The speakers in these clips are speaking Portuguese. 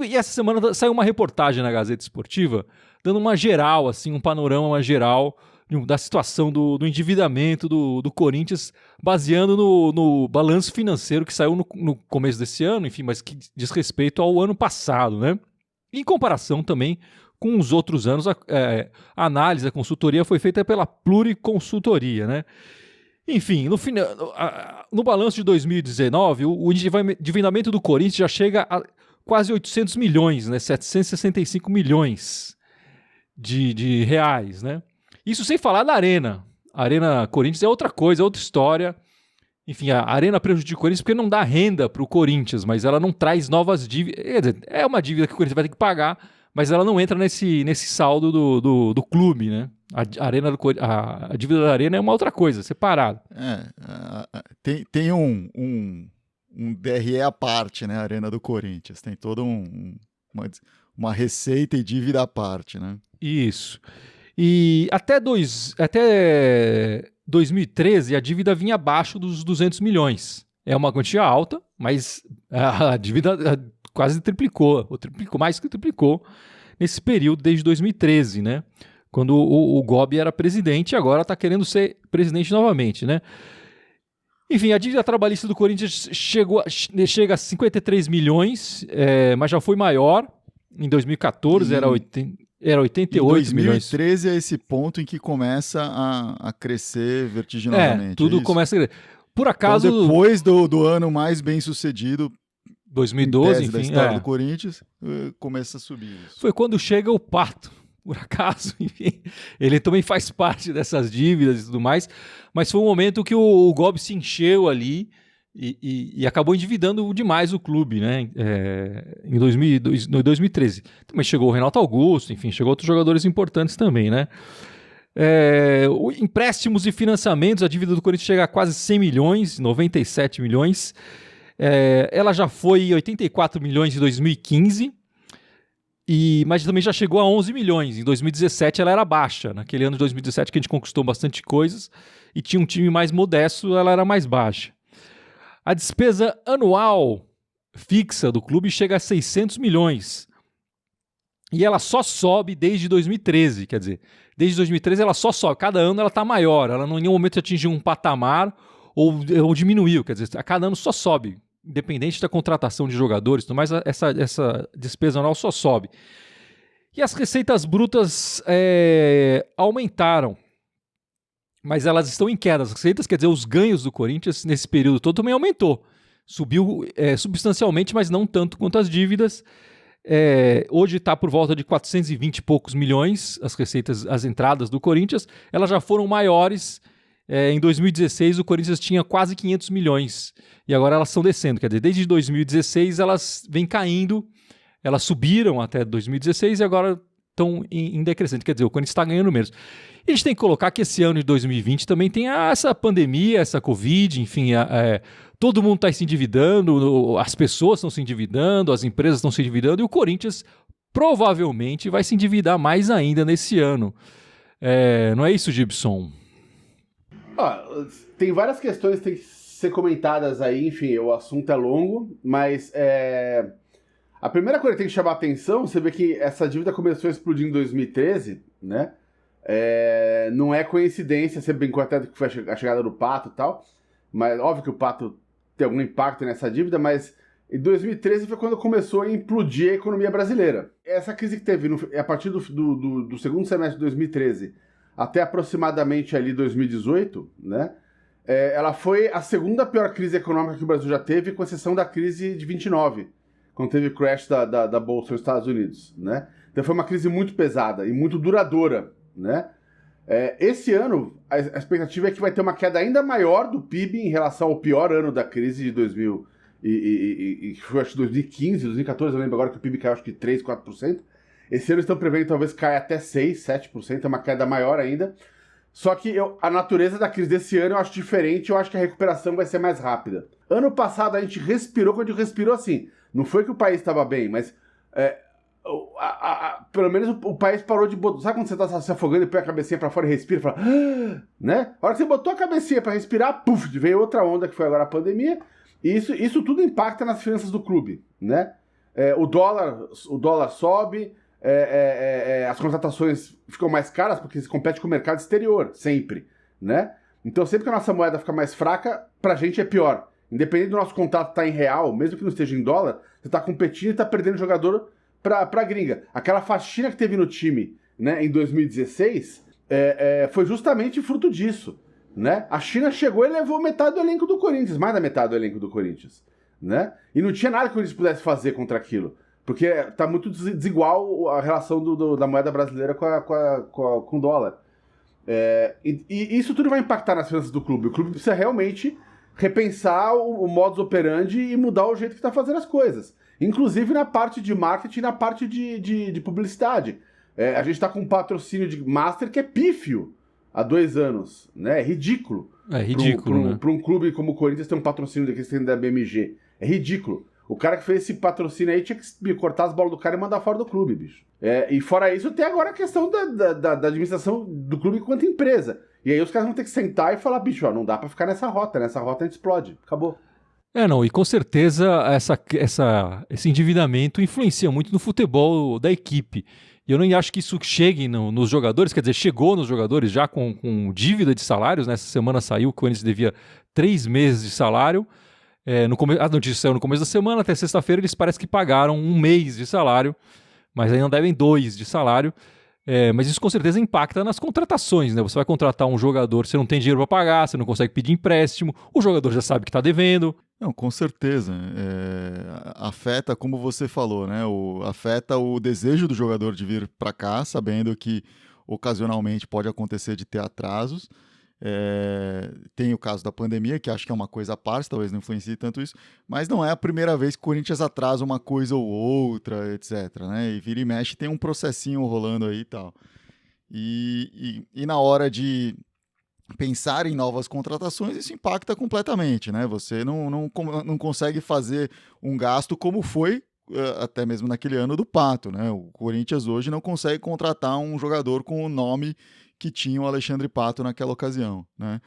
E essa semana saiu uma reportagem na Gazeta Esportiva dando uma geral, assim, um panorama geral da situação do endividamento do Corinthians, baseando no balanço financeiro que saiu no começo desse ano, enfim, mas que diz respeito ao ano passado, né? Em comparação também com os outros anos, a análise, a consultoria foi feita pela Pluriconsultoria, né? Enfim, no balanço de 2019, o endividamento do Corinthians já chega a quase 800 milhões, né? 765 milhões de reais, né? Isso sem falar da Arena. A Arena Corinthians é outra coisa, é outra história. Enfim, a Arena prejudica o Corinthians porque não dá renda para o Corinthians, mas ela não traz novas dívidas. Quer dizer, é uma dívida que o Corinthians vai ter que pagar, mas ela não entra nesse saldo do clube, né? A dívida da Arena é uma outra coisa, separada. Tem um DRE à parte, né? A Arena do Corinthians. Tem toda uma receita e dívida à parte, né? Isso. E até 2013 a dívida vinha abaixo dos 200 milhões. É uma quantia alta, mas a dívida quase triplicou, mais que triplicou nesse período desde 2013, né? Quando o Gobi era presidente e agora está querendo ser presidente novamente, né? Enfim, a dívida trabalhista do Corinthians chega a 53 milhões, mas já foi maior. Em 2014 era 88 milhões. Em 2013 é esse ponto em que começa a crescer vertiginosamente. Tudo começa a crescer. Por acaso... Então, depois do ano mais bem sucedido, 2012, enfim, da história do Corinthians, começa a subir isso. Foi quando chega o Pato, por acaso, enfim. Ele também faz parte dessas dívidas e tudo mais, mas foi um momento que o Gobi se encheu ali e acabou endividando demais o clube, né? Em 2013. Também chegou o Renato Augusto, enfim, chegou outros jogadores importantes também, né? Empréstimos e financiamentos, a dívida do Corinthians chega a quase 100 milhões, 97 milhões. Ela já foi 84 milhões em 2015, mas também já chegou a 11 milhões. Em 2017 ela era baixa. Naquele ano de 2017 que a gente conquistou bastante coisas e tinha um time mais modesto, ela era mais baixa. A despesa anual fixa do clube chega a 600 milhões. E ela só sobe desde 2013, quer dizer, desde 2013 ela só sobe. Cada ano ela está maior, ela não em nenhum momento atingiu um patamar ou diminuiu, quer dizer, a cada ano só sobe. Independente da contratação de jogadores, mas essa despesa anual só sobe. E as receitas brutas aumentaram, mas elas estão em queda. As receitas, quer dizer, os ganhos do Corinthians nesse período todo também aumentou. Subiu substancialmente, mas não tanto quanto as dívidas. Hoje está por volta de 420 e poucos milhões as entradas do Corinthians. Elas já foram maiores. Em 2016 o Corinthians tinha quase 500 milhões e agora elas estão descendo, quer dizer, desde 2016 elas vêm caindo, elas subiram até 2016 e agora estão em decrescente, quer dizer, o Corinthians está ganhando menos. E a gente tem que colocar que esse ano de 2020 também tem essa pandemia, essa Covid, enfim, todo mundo está se endividando, as pessoas estão se endividando, as empresas estão se endividando e o Corinthians provavelmente vai se endividar mais ainda nesse ano. Não é isso, Gibson? Tem várias questões que têm que ser comentadas aí, enfim, o assunto é longo, mas a primeira coisa que tem que chamar a atenção, você vê que essa dívida começou a explodir em 2013, né? Não é coincidência, você brincou até que foi a chegada do Pato e tal, mas óbvio que o Pato tem algum impacto nessa dívida, mas em 2013 foi quando começou a implodir a economia brasileira. Essa crise que teve a partir do segundo semestre de 2013 até aproximadamente ali 2018, né? Ela foi a segunda pior crise econômica que o Brasil já teve, com exceção da crise de 29, quando teve o crash da Bolsa nos Estados Unidos, né? Então foi uma crise muito pesada e muito duradoura, né? Esse ano, a expectativa é que vai ter uma queda ainda maior do PIB em relação ao pior ano da crise de 2000 e foi acho que 2015, 2014, eu lembro agora que o PIB caiu acho que 3, 4%. Esse ano estão prevendo que talvez caia até 6, 7%, é uma queda maior ainda. Só que a natureza da crise desse ano eu acho diferente, eu acho que a recuperação vai ser mais rápida. Ano passado a gente respirou, quando a gente respirou assim, não foi que o país estava bem, mas pelo menos o país parou de botar. Sabe quando você está se afogando e põe a cabecinha para fora e respira? Fala, né? A hora que você botou a cabecinha para respirar, veio outra onda que foi agora a pandemia. E isso tudo impacta nas finanças do clube, né? o dólar sobe, as contratações ficam mais caras porque se compete com o mercado exterior, sempre, né? Então sempre que a nossa moeda fica mais fraca, pra gente é pior. Independente do nosso contrato estar em real, mesmo que não esteja em dólar, você tá competindo e tá perdendo jogador pra gringa. Aquela faxina que teve no time, né, em 2016, foi justamente fruto disso, né? A China chegou e levou metade do elenco do Corinthians, mais da metade do elenco do Corinthians, né? E não tinha nada que o Corinthians pudesse fazer contra aquilo, porque tá muito desigual a relação da moeda brasileira com o dólar. E isso tudo vai impactar nas finanças do clube. O clube precisa realmente repensar o modus operandi e mudar o jeito que está fazendo as coisas. Inclusive na parte de marketing e na parte de publicidade. A gente está com um patrocínio de Master que é pífio há 2 anos. Né? É ridículo. É ridículo, né? Para um clube como o Corinthians ter um patrocínio daqueles que tem da BMG. É ridículo. O cara que fez esse patrocínio aí tinha que cortar as bolas do cara e mandar fora do clube, bicho. E fora isso, tem agora a questão da administração do clube enquanto empresa. E aí os caras vão ter que sentar e falar, bicho, ó, não dá pra ficar nessa rota a gente explode. Acabou. Não, e com certeza esse endividamento influencia muito no futebol da equipe. E eu nem acho que isso chegue nos jogadores, quer dizer, chegou nos jogadores já com dívida de salários, né? Essa semana saiu que o Corinthians devia 3 meses de salário. A notícia saiu no começo da semana, até sexta-feira eles parecem que pagaram 1 mês de salário, mas ainda devem 2 de salário. Mas isso com certeza impacta nas contratações, né? Você vai contratar um jogador, você não tem dinheiro para pagar, você não consegue pedir empréstimo, o jogador já sabe que está devendo. Não, com certeza. Afeta, como você falou, né? Afeta o desejo do jogador de vir para cá, sabendo que ocasionalmente pode acontecer de ter atrasos. Tem o caso da pandemia, que acho que é uma coisa à parte, talvez não influencie tanto isso, mas não é a primeira vez que o Corinthians atrasa uma coisa ou outra, etc. Né? E vira e mexe, tem um processinho rolando aí e tal. E na hora de pensar em novas contratações, isso impacta completamente, né? Você não consegue fazer um gasto como foi até mesmo naquele ano do Pato, né? O Corinthians hoje não consegue contratar um jogador com o nome que tinha o Alexandre Pato naquela ocasião, né?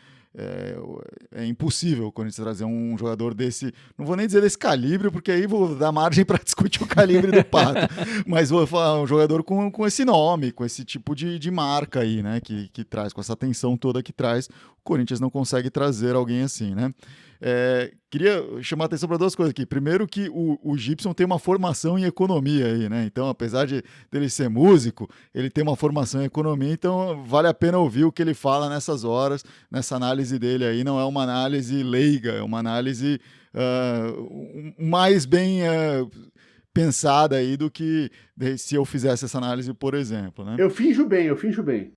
É impossível o Corinthians trazer um jogador desse, não vou nem dizer desse calibre, porque aí vou dar margem para discutir o calibre do Pato, mas vou falar um jogador com esse nome, com esse tipo de marca aí, né? Que traz, com essa atenção toda que traz, o Corinthians não consegue trazer alguém assim, né? Queria chamar a atenção para 2 coisas aqui. Primeiro que o Gibson tem uma formação em economia aí, né? Então, apesar dele ser músico, ele tem uma formação em economia, então vale a pena ouvir o que ele fala nessas horas, nessa análise dele aí. Não é uma análise leiga, é uma análise mais bem pensada aí do que se eu fizesse essa análise, por exemplo, né? Eu finjo bem.